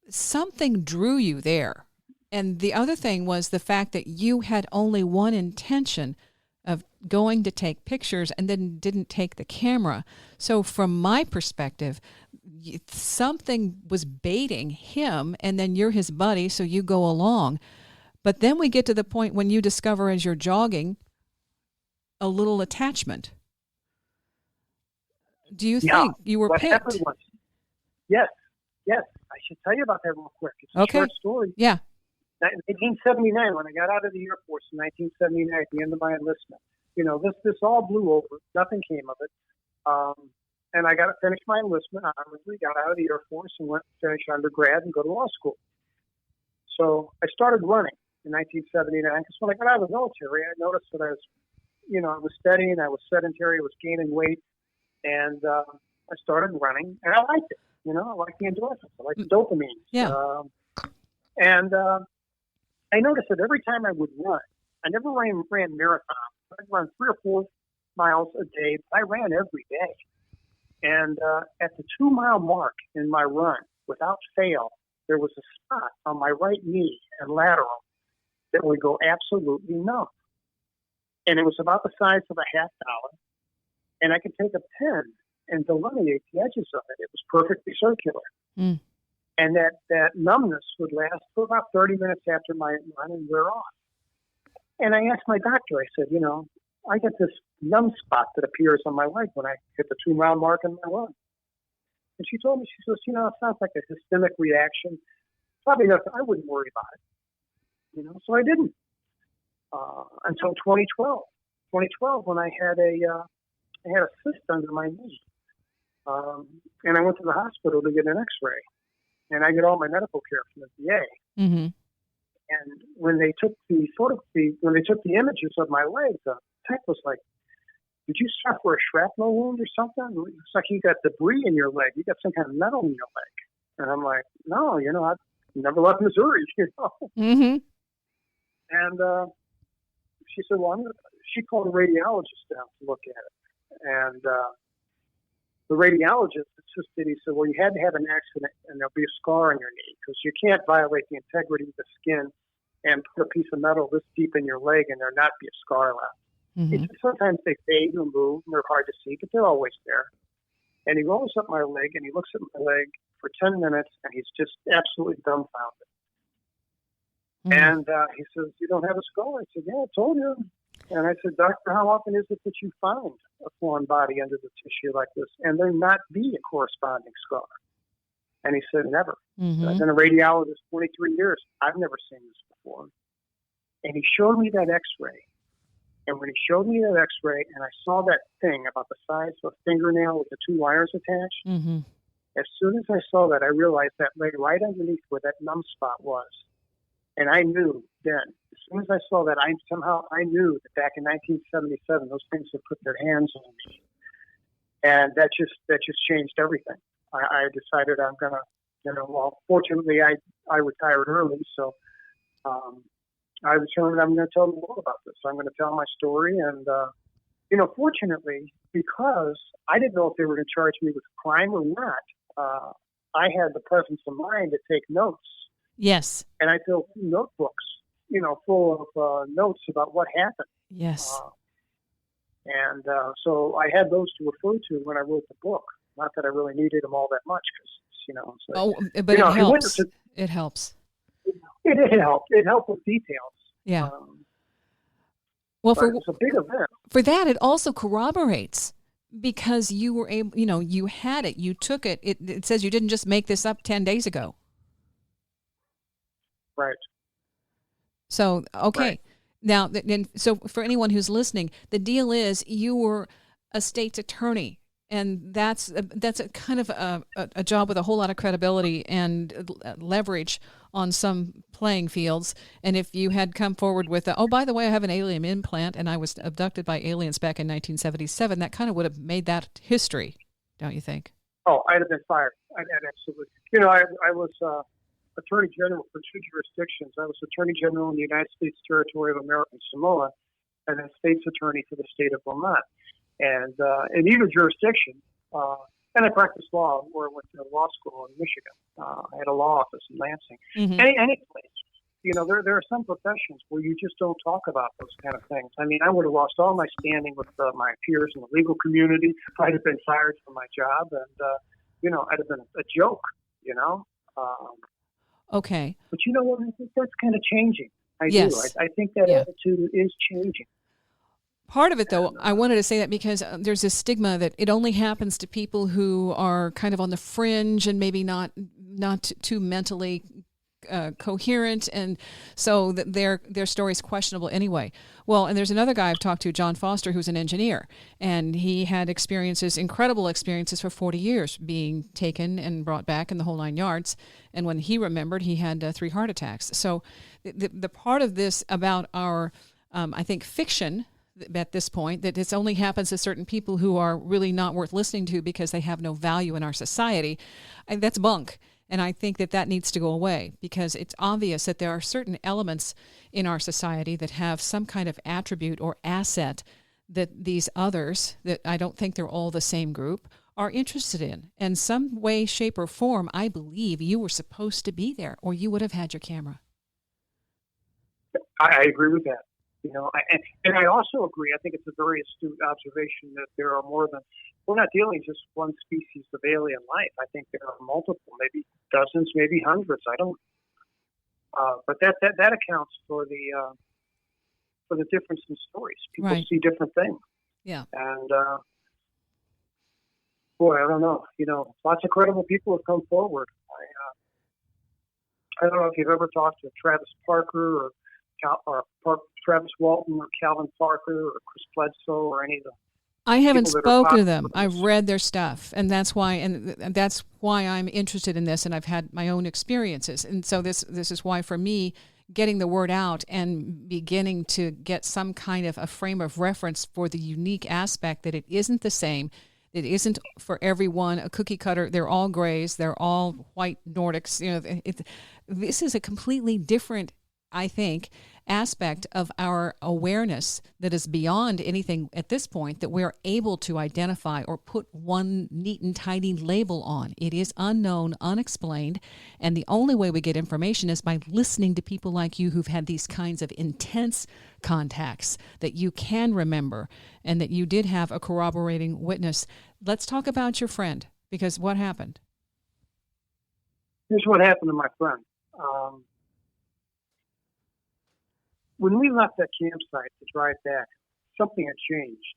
Something drew you there. And the other thing was the fact that you had only one intention of going to take pictures and then didn't take the camera. So from my perspective, something was baiting him, and then you're his buddy, so you go along. But then we get to the point when you discover as you're jogging a little attachment. Do you think you were picked? Yes. I should tell you about that real quick. It's a short story. Yeah. 1979, when I got out of the Air Force in 1979 at the end of my enlistment, this all blew over. Nothing came of it. And I got to finish my enlistment. I got out of the Air Force and went to finish undergrad and go to law school. So I started running in 1979 because when I got out of the military, I noticed that I was studying, I was sedentary, I was gaining weight, and I started running, and I liked it. I liked the endorphins, I liked the dopamine. Yeah. I noticed that every time I would run, I never ran marathons. I'd run 3 or 4 miles a day. I ran every day. And at the 2-mile mark in my run, without fail, there was a spot on my right knee and lateral that would go absolutely numb. And it was about the size of a $50. And I could take a pen and delineate the edges of it. It was perfectly circular. Mm. And that numbness would last for about 30 minutes after my run and wear off. And I asked my doctor, I said, I get this numb spot that appears on my leg when I hit the 2-mile mark in my run. And she told me, she says, it sounds like a systemic reaction. Probably nothing. I wouldn't worry about it. So I didn't until 2012. 2012, when I had a cyst under my knee, and I went to the hospital to get an X-ray, and I get all my medical care from the VA. Mm-hmm. And when they took the images of my leg, the tech was like, "Did you suffer a shrapnel wound or something? It's like you got debris in your leg. You got some kind of metal in your leg." And I'm like, "No, I've never left Missouri." Mm-hmm. And she said, "Well, she called a radiologist down to look at it." And the radiologist insisted. He said, "Well, you had to have an accident, and there'll be a scar on your knee because you can't violate the integrity of the skin and put a piece of metal this deep in your leg and there not be a scar left." Mm-hmm. Sometimes they fade and move, and they're hard to see, but they're always there. And he rolls up my leg, and he looks at my leg for 10 minutes, and he's just absolutely dumbfounded. Mm-hmm. And he says, "You don't have a scar?" I said, "Yeah, I told you." And I said, "Doctor, how often is it that you find a foreign body under the tissue like this and there not be a corresponding scar?" And he said, "Never." Mm-hmm. I've been a radiologist 23 years. I've never seen this before. And he showed me that X-ray. And when he showed me that X-ray and I saw that thing about the size of a fingernail with the 2 wires attached, mm-hmm. as soon as I saw that, I realized that lay right underneath where that numb spot was. And I knew then, as soon as I saw that, I knew that back in 1977, those things had put their hands on me. And that just changed everything. I decided I'm going to, fortunately I retired early, so I determined I'm going to tell the world about this. So I'm going to tell my story. And, fortunately, because I didn't know if they were going to charge me with crime or not, I had the presence of mind to take notes. Yes. And I filled 2 notebooks, full of notes about what happened. Yes. And so I had those to refer to when I wrote the book. Not that I really needed them all that much because, but it helps. It helps. It helped. It helped with details. Yeah. Well, it's a big event. For that, it also corroborates because you were able, you had it, you took it. It says you didn't just make this up 10 days ago. Right. So, okay. Right. Now, so for anyone who's listening, the deal is you were a state's attorney, and that's a kind of a job with a whole lot of credibility and leverage on some playing fields. And if you had come forward with, by the way, I have an alien implant, and I was abducted by aliens back in 1977, that kind of would have made that history, don't you think? Oh, I'd have been fired. I'd absolutely. I was Attorney General for 2 jurisdictions. I was Attorney General in the United States Territory of American Samoa, and then State's Attorney for the state of Vermont. And in either jurisdiction, and I practiced law where I went to law school in Michigan. I had a law office in Lansing. Mm-hmm. Any place. There are some professions where you just don't talk about those kind of things. I mean, I would have lost all my standing with my peers in the legal community. I'd have been fired from my job, and, I'd have been a joke, Okay. But you know what? I think that's kind of changing. I do. I think that attitude is changing. Part of it, though, I wanted to say that because there's this stigma that it only happens to people who are kind of on the fringe and maybe not too mentally coherent, and so their story is questionable anyway. Well, and there's another guy I've talked to, John Foster, who's an engineer, and he had incredible experiences for 40 years, being taken and brought back in the whole 9 yards. And when he remembered, he had 3 heart attacks. So the part of this about our, I think, fiction at this point, that this only happens to certain people who are really not worth listening to because they have no value in our society, that's bunk. And I think that needs to go away because it's obvious that there are certain elements in our society that have some kind of attribute or asset that these others, that I don't think they're all the same group, are interested in. In some way, shape, or form, I believe you were supposed to be there or you would have had your camera. I agree with that. And I also agree. I think it's a very astute observation that there are we're not dealing just one species of alien life. I think there are multiple, maybe dozens, maybe hundreds. I don't. But that accounts for for the difference in stories. People Right. see different things. Yeah. And, boy, I don't know. Lots of credible people have come forward. I don't know if you've ever talked to Travis Parker or Travis Walton or Calvin Parker or Chris Bledsoe or any of the I haven't people that are spoken to popular them. with I've this. read their stuff, and that's why I'm interested in this, and I've had my own experiences. And so this is why, for me, getting the word out and beginning to get some kind of a frame of reference for the unique aspect that it isn't the same. It isn't for everyone a cookie cutter. They're all grays. They're all white Nordics. This is a completely different, I think, aspect of our awareness that is beyond anything at this point that we're able to identify or put one neat and tidy label on. It is unknown, unexplained, and the only way we get information is by listening to people like you who've had these kinds of intense contacts that you can remember and that you did have a corroborating witness. Let's talk about your friend, because what happened? Here's what happened to my friend. When we left that campsite to drive back, something had changed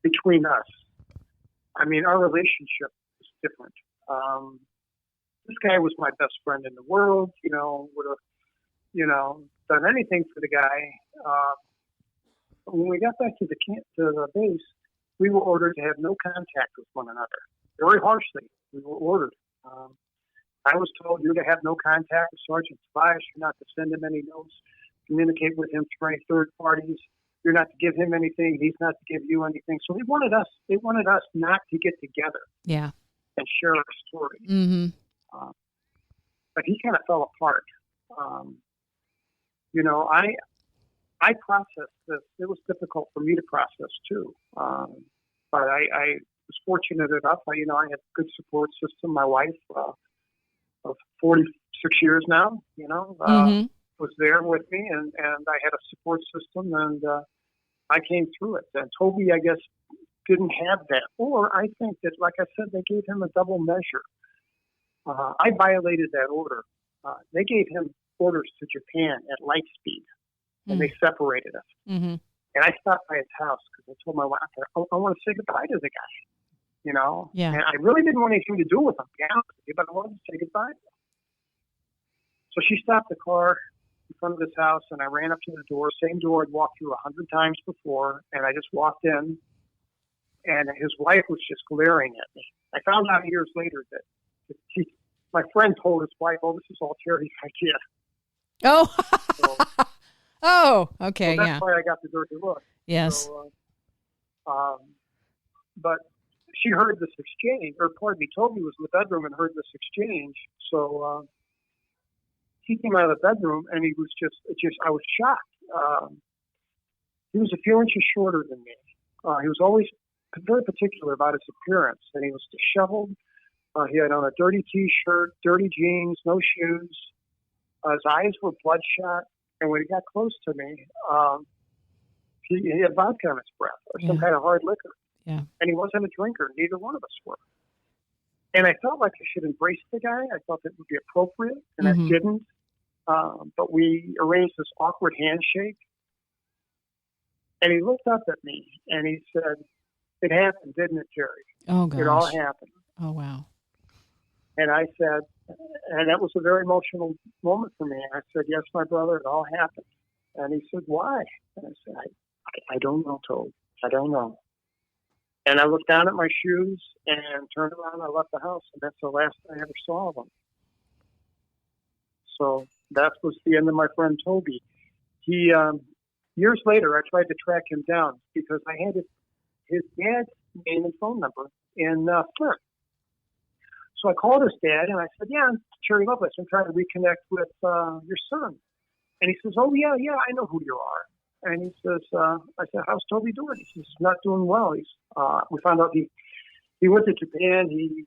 between us. I mean, our relationship was different. This guy was my best friend in the world. Would have, done anything for the guy. When we got back to the base, we were ordered to have no contact with one another. Very harshly, we were ordered. I was told you're to have no contact with Sergeant Tobias. You're not to send him any notes, communicate with him through any third parties. You're not to give him anything. He's not to give you anything. So they wanted us not to get together. Yeah. And share our story. Mm-hmm. But he kind of fell apart. I processed this. It was difficult for me to process too. But I was fortunate enough. I had a good support system. My wife, of 46 years now, was there with me, and I had a support system, and I came through it. And Toby, I guess, didn't have that. Or I think that, like I said, they gave him a double measure. I violated that order. They gave him orders to Japan at light speed, and they separated us. Mm-hmm. And I stopped by his house because I told my wife, I want to say goodbye to the guy, Yeah. And I really didn't want anything to do with him, to be honest with you, but I wanted to say goodbye. So she stopped the car in front of his house, and I ran up to the door, same door I'd walked through 100 times before, and I just walked in, and his wife was just glaring at me. I found out years later that my friend told his wife, "Oh, this is all Terry's idea." Oh, So, oh, okay, so that's yeah. why I got the dirty look. Yes. So, but she heard this exchange, or pardon me, Toby was in the bedroom and heard this exchange. So he came out of the bedroom, and he was I was shocked. He was a few inches shorter than me. He was always very particular about his appearance, and he was disheveled. He had on a dirty T-shirt, dirty jeans, no shoes. His eyes were bloodshot, and when he got close to me, he had vodka in his breath or some kind of hard liquor. Yeah. And he wasn't a drinker. Neither one of us were. And I felt like I should embrace the guy. I thought that would be appropriate, and I didn't. But we arranged this awkward handshake. And he looked up at me, and he said, "It happened, didn't it, Terry? Oh, gosh. It all happened." Oh, wow. And I said, and that was a very emotional moment for me. I said, "Yes, my brother, it all happened." And he said, "Why?" And I said, I don't know, Toad. I don't know. And I looked down at my shoes and turned around and I left the house. And that's the last I ever saw of him. So that was the end of my friend Toby. He, years later, I tried to track him down because I had his dad's name and phone number in Flint. So I called his dad and I said, "Yeah, I'm Terry Lovelace. I'm trying to reconnect with your son." And he says, "Oh, yeah, I know who you are." And he says, I said, "How's Toby doing?" He says, "He's not doing well. We found out he went to Japan. He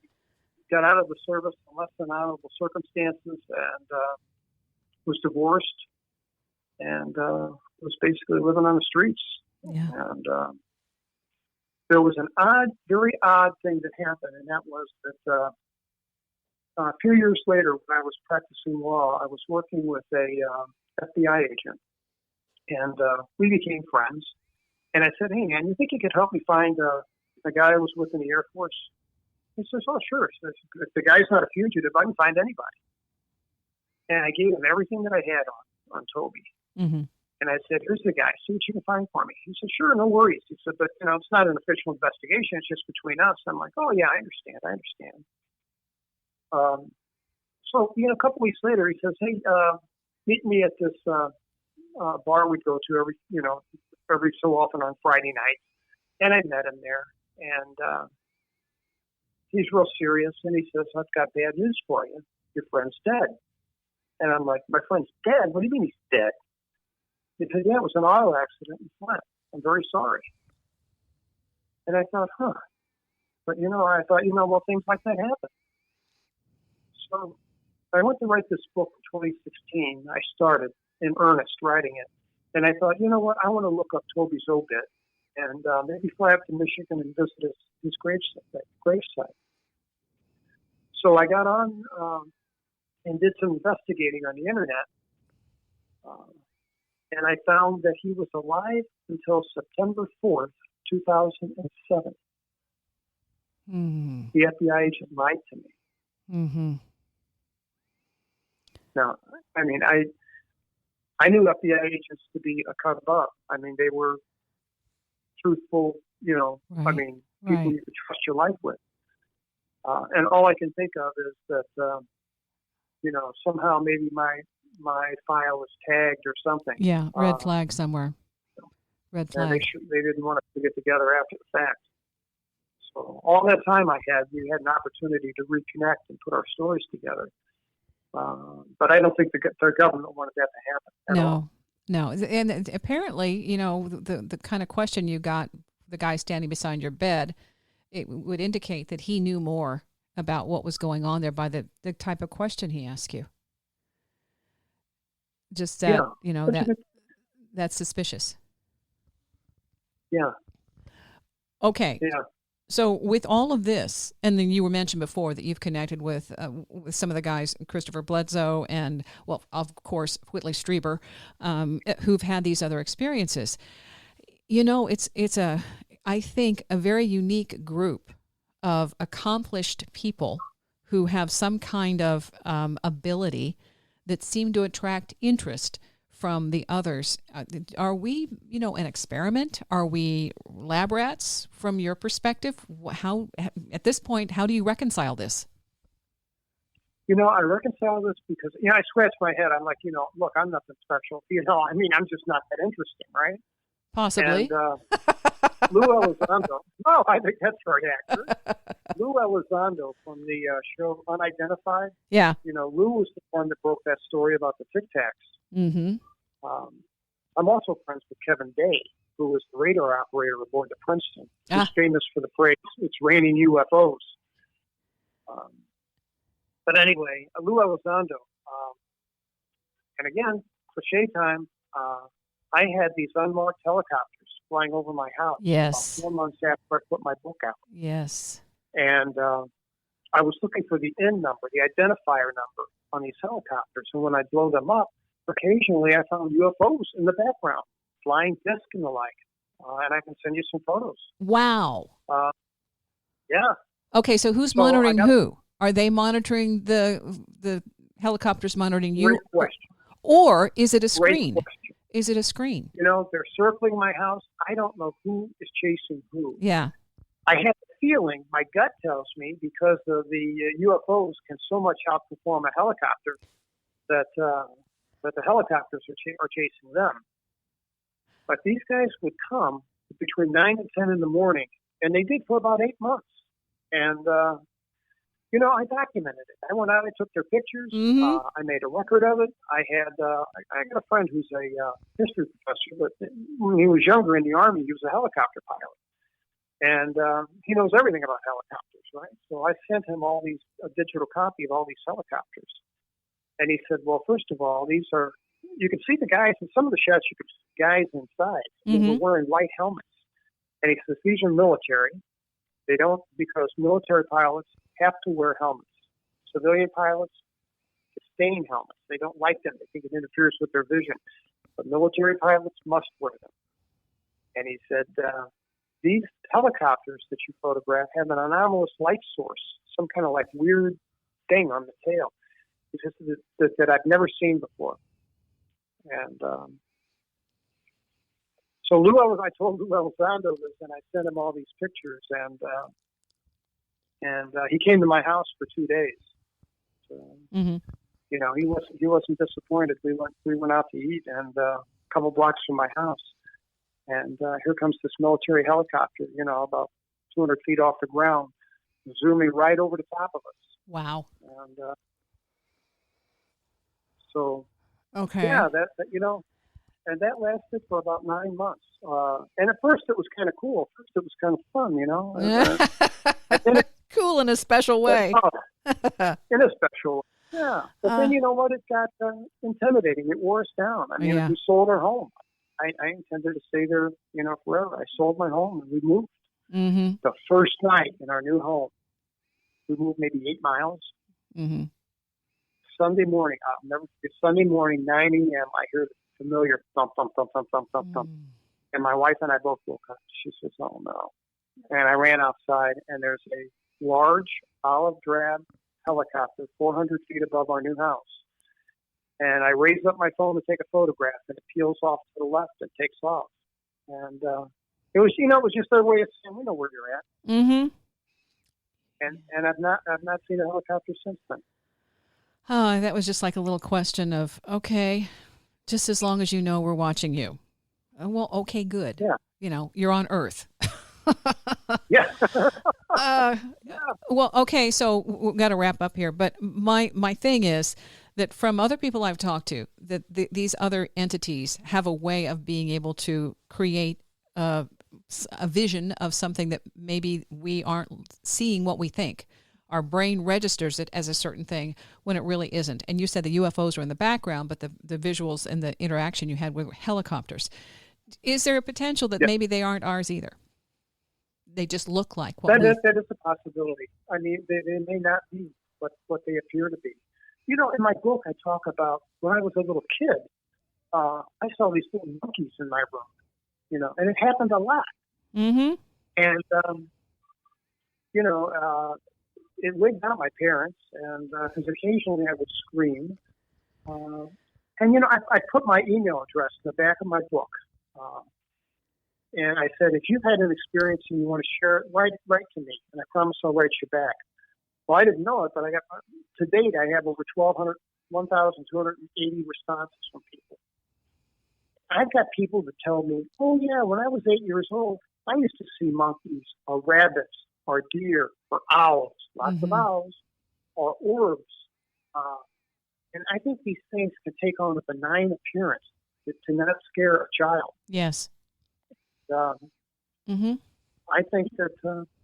got out of the service in less than honorable circumstances and was divorced and was basically living on the streets." Yeah. And there was an very odd thing that happened, and that was that a few years later, when I was practicing law, I was working with a FBI agent, And we became friends. And I said, hey, man, you think you could help me find a guy I was with in the Air Force? He says, oh, sure. He says, if the guy's not a fugitive, I can find anybody. And I gave him everything that I had on Toby. Mm-hmm. And I said, here's the guy. See what you can find for me. He said, sure, no worries. He said, but, it's not an official investigation. It's just between us. I'm like, oh, yeah, I understand. So, a couple weeks later, he says, hey, meet me at this bar we'd go to every so often on Friday nights. And I met him there. And he's real serious. And he says, I've got bad news for you. Your friend's dead. And I'm like, my friend's dead? What do you mean he's dead? He said, yeah, it was an auto accident in Flint. I'm very sorry. And I thought, But, I thought, well, things like that happen. So I went to write this book in 2016. I started in earnest writing it. And I thought, you know what, I want to look up Toby's obit and maybe fly up to Michigan and visit his gravesite. So I got on and did some investigating on the internet. And I found that he was alive until September 4th, 2007. Mm-hmm. The FBI agent lied to me. Mm-hmm. Now, I mean, I knew FBI agents to be a cut above. I mean, they were truthful, Right. I mean, people you could trust your life with. And all I can think of is that, somehow maybe my file was tagged or something. Yeah, red flag somewhere. Red flag. They didn't want us to get together after the fact. So all that time we had an opportunity to reconnect and put our stories together. But I don't think the government wanted that to happen at all. No. And apparently, the kind of question you got, the guy standing beside your bed, it would indicate that he knew more about what was going on there by the type of question he asked you. Just that, that's suspicious. Yeah. Okay. Yeah. So with all of this, and then you were mentioned before that you've connected with some of the guys, Christopher Bledsoe and, well, of course, Whitley Strieber, who've had these other experiences. It's I think, a very unique group of accomplished people who have some kind of ability that seem to attract interest from the others. Are we, an experiment? Are we lab rats from your perspective? How, at this point, how do you reconcile this? I reconcile this because, I scratch my head. I'm like, look, I'm nothing special. I'm just not that interesting, right? Possibly. And Lou Elizondo, I think that's very accurate. Lou Elizondo from the show Unidentified. Yeah. Lou was the one that broke that story about the Tic Tacs. Mm-hmm. I'm also friends with Kevin Day, who was the radar operator aboard the Princeton. He's famous for the phrase, it's raining UFOs. But anyway, Lou Elizondo, and again, cliche time, I had these unmarked helicopters flying over my house. Yes. About 4 months after I put my book out. Yes. And I was looking for the IN number, the identifier number on these helicopters. And when I blow them up, occasionally I found UFOs in the background, flying discs and the like. And I can send you some photos. Wow. Yeah. Okay, so who's monitoring who? Are they monitoring the helicopters monitoring you? Great question. Or is it a screen? Great question. Is it a screen? They're circling my house. I don't know who is chasing who. Yeah. I have a feeling, my gut tells me, because of the UFOs can so much outperform a helicopter that the helicopters are chasing them. But these guys would come between 9 and 10 in the morning, and they did for about 8 months. And, I documented it. I went out, I took their pictures. Mm-hmm. I made a record of it. I got a friend who's a history professor, but when he was younger in the Army, he was a helicopter pilot. And he knows everything about helicopters, right? So I sent him a digital copy of all these helicopters. And he said, well, first of all, you can see the guys, in some of the shots you could see guys inside. Mm-hmm. They were wearing white helmets. And he says, these are military. They don't, because military pilots have to wear helmets. Civilian pilots, sustain helmets. They don't like them. They think it interferes with their vision. but military pilots must wear them. And he said, these helicopters that you photograph have an anomalous light source, some kind of like weird thing on the tail. He says that I've never seen before. And so I told Lou Elizondo this, and I sent him all these pictures, and he came to my house for 2 days. So, you know, he wasn't disappointed. We went out to eat, and a couple blocks from my house, and here comes this military helicopter, you know, about 200 feet off the ground, zooming right over the top of us. Wow. And so, okay, yeah, that you know. And that lasted for about 9 months. And at first it was kind of cool. At first it was kind of fun, you know. Cool in a special way. In a special way, yeah. But then, you know what? It got intimidating. It wore us down. I mean, we sold our home. I intended to stay there, you know, forever. I sold my home and we moved. Mm-hmm. The first night in our new home, we moved maybe 8 miles. Mm-hmm. Sunday morning, I'll never forget, Sunday morning, 9 a.m., I hear the familiar thump, thump, thump, thump, thump, thump, thump. And my wife and I both woke up. She says, oh, no. And I ran outside, and there's a large olive drab helicopter 400 feet above our new house. And I raised up my phone to take a photograph, and it peels off to the left and takes off. And it was, you know, it was just their way of saying, we know where you're at. Mm-hmm. And I've not seen a helicopter since then. Oh, that was just like a little question of, okay, just as long as you know we're watching you. Well, okay, good. Yeah. You know, you're on Earth. Yeah. Well, okay, so we've got to wrap up here. But my thing is that from other people I've talked to, that these other entities have a way of being able to create a vision of something that maybe we aren't seeing what we think. Our brain registers it as a certain thing when it really isn't. And you said the UFOs are in the background, but the visuals and the interaction you had with helicopters. Is there a potential that maybe they aren't ours either? They just look like what that is a possibility. I mean, they may not be what they appear to be. You know, in my book, I talk about when I was a little kid, I saw these little monkeys in my room, you know, and it happened a lot. Mm-hmm. And, you know, it wigged out my parents, and because occasionally I would scream. And, you know, I put my email address in the back of my book. And I said, if you've had an experience and you want to share it, write to me, and I promise I'll write you back. Well, I didn't know it, but to date, I have over 1,280 responses from people. I've got people that tell me, oh, yeah, when I was 8 years old, I used to see monkeys or rabbits or deer or owls, lots of owls, or orbs. And I think these things can take on a benign appearance to not scare a child. Yes. I think that,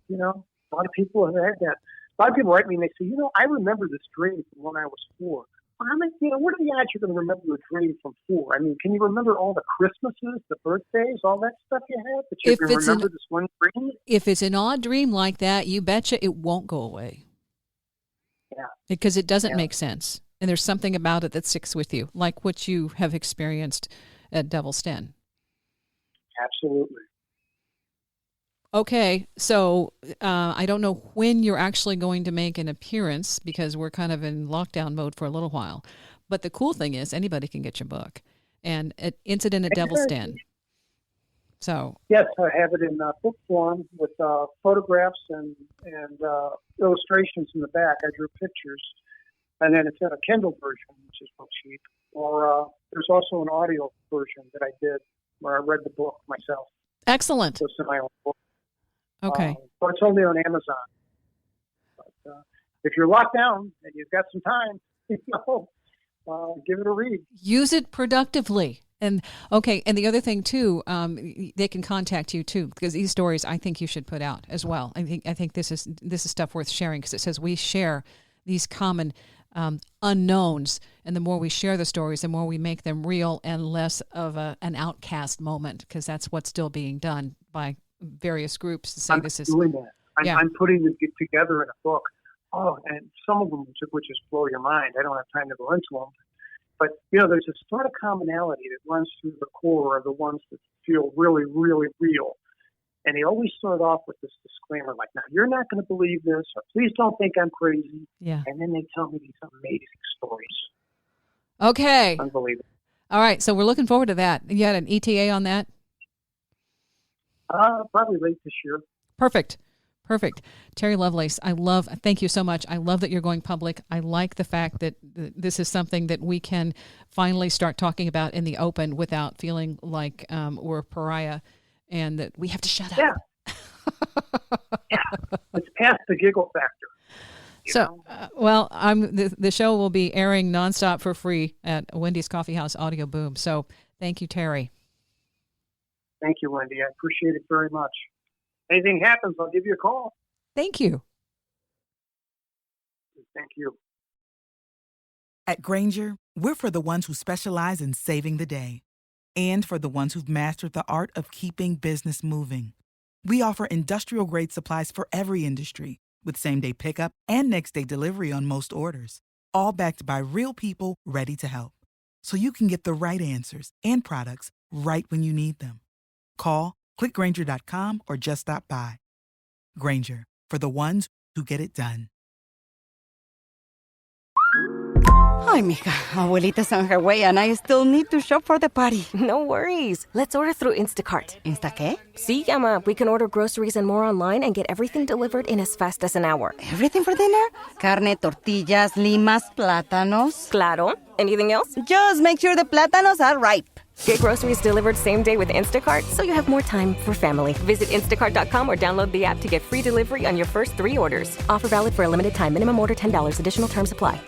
you know, a lot of people have had that. A lot of people write me and they say, you know, I remember this dream from when I was 4. Well, I'm like, you know, what are the odds you're going to remember a dream from 4? I mean, can you remember all the Christmases, the birthdays, all that stuff you had? But you can remember this one dream? If it's an odd dream like that, you betcha it won't go away. Yeah. Because it doesn't make sense. And there's something about it that sticks with you, like what you have experienced at Devil's Den. Absolutely. Okay, so I don't know when you're actually going to make an appearance because we're kind of in lockdown mode for a little while. But the cool thing is anybody can get your book. And Incident at Devil's Den. So yes, I have it in book form with photographs and illustrations in the back. I drew pictures. And then it's in a Kindle version, which is real cheap. Or there's also an audio version that I did where I read the book myself. Excellent. It's in my own book. Okay. But it's only on Amazon. But if you're locked down and you've got some time, you know, give it a read. Use it productively. And okay, and the other thing too, they can contact you too, because these stories I think you should put out as well. I think this is stuff worth sharing because it says we share these common unknowns, and the more we share the stories, the more we make them real and less of an outcast moment, because that's what's still being done by various groups to say I'm this is doing that. I'm putting it together in a book. Oh, and some of them which just blow your mind. I don't have time to go into them. But, there's a sort of commonality that runs through the core of the ones that feel really, really real. And they always start off with this disclaimer like, now, you're not going to believe this, or please don't think I'm crazy. Yeah. And then they tell me these amazing stories. Okay. Unbelievable. All right. So we're looking forward to that. You had an ETA on that? Probably late this year. Perfect. Terry Lovelace, thank you so much. I love that you're going public. I like the fact that this is something that we can finally start talking about in the open without feeling like we're a pariah and that we have to shut up. Yeah. It's past the giggle factor. So, the show will be airing nonstop for free at Wendy's Coffee House Audio Boom. So thank you, Terry. Thank you, Wendy. I appreciate it very much. Anything happens, I'll give you a call. Thank you. Thank you. At Grainger, we're for the ones who specialize in saving the day and for the ones who've mastered the art of keeping business moving. We offer industrial-grade supplies for every industry with same-day pickup and next-day delivery on most orders, all backed by real people ready to help. So you can get the right answers and products right when you need them. Call, click Grainger.com, or just stop by. Grainger, for the ones who get it done. Ay, mija, abuelita's on her way and I still need to shop for the party. No worries. Let's order through Instacart. ¿Insta qué? Sí, Emma. We can order groceries and more online and get everything delivered in as fast as an hour. Everything for dinner? Carne, tortillas, limas, plátanos. Claro. Anything else? Just make sure the plátanos are ripe. Get groceries delivered same day with Instacart so you have more time for family. Visit instacart.com or download the app to get free delivery on your first 3 orders. Offer valid for a limited time. Minimum order $10. Additional terms apply.